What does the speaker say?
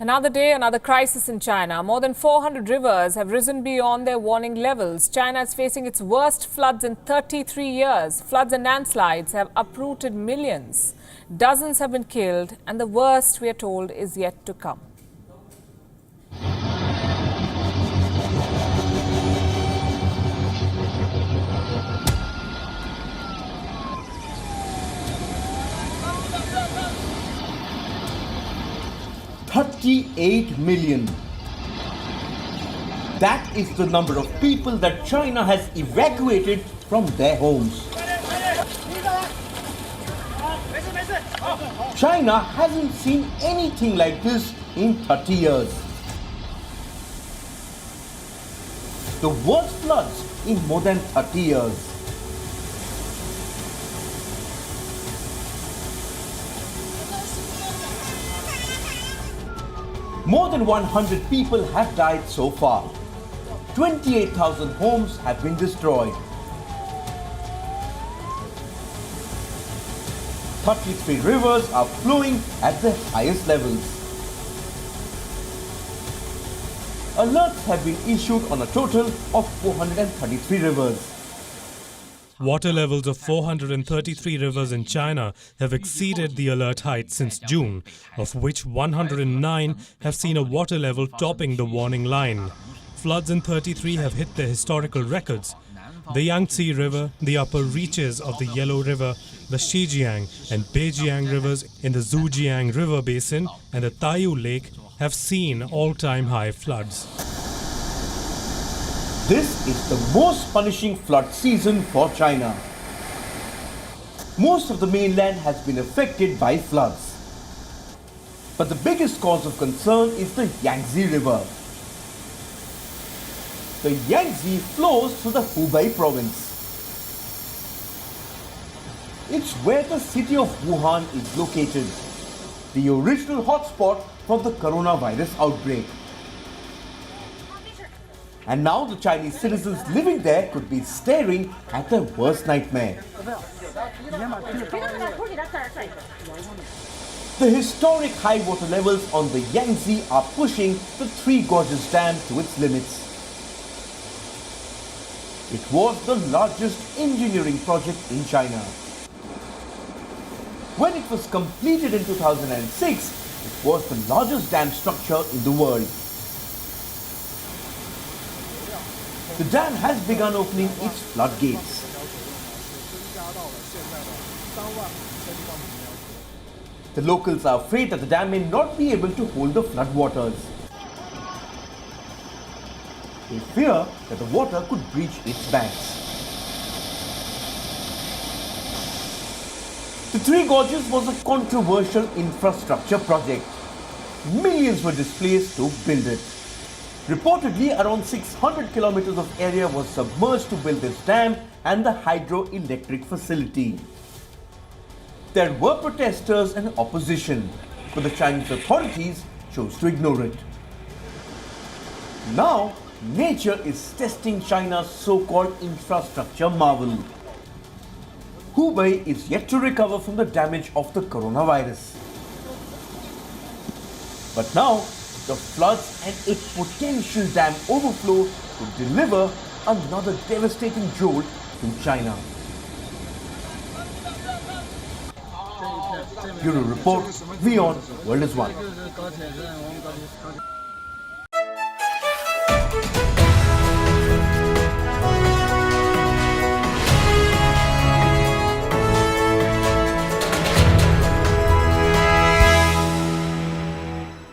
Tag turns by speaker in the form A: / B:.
A: Another day, another crisis in China. More than 400 rivers have risen beyond their warning levels. China is facing its worst floods in 33 years. Floods and landslides have uprooted millions. Dozens have been killed, and the worst, we are told, is yet to come.
B: $38 million. That is the number of people that China has evacuated from their homes. China hasn't seen anything like this in 30 years. The worst floods in more than 30 years. More than 100 people have died so far. 28,000 homes have been destroyed. 33 rivers are flowing at the highest levels. Alerts have been issued on a total of 433 rivers.
C: Water levels of 433 rivers in China have exceeded the alert height since June, of which 109 have seen a water level topping the warning line. Floods in 33 have hit their historical records. The Yangtze River, the upper reaches of the Yellow River, the Shijiang and Beijiang rivers in the Zhujiang River Basin and the Taiyu Lake have seen all-time high floods.
B: This is the most punishing flood season for China. Most of the mainland has been affected by floods. But the biggest cause of concern is the Yangtze River. The Yangtze flows through the Hubei province. It's where the city of Wuhan is located, the original hotspot for the coronavirus outbreak. And now the Chinese citizens living there could be staring at their worst nightmare. The historic high water levels on the Yangtze are pushing the Three Gorges Dam to its limits. It was the largest engineering project in China. When it was completed in 2006, it was the largest dam structure in the world. The dam has begun opening its floodgates. The locals are afraid that the dam may not be able to hold the floodwaters. They fear that the water could breach its banks. The Three Gorges was a controversial infrastructure project. Millions were displaced to build it. Reportedly, around 600 kilometers of area was submerged to build this dam and the hydroelectric facility. There were protesters and opposition, but the Chinese authorities chose to ignore it. Now, nature is testing China's so-called infrastructure marvel. Hubei is yet to recover from the damage of the coronavirus. But now, the floods and a potential dam overflow could deliver another devastating jolt to China. Bureau Report, WION, World is One.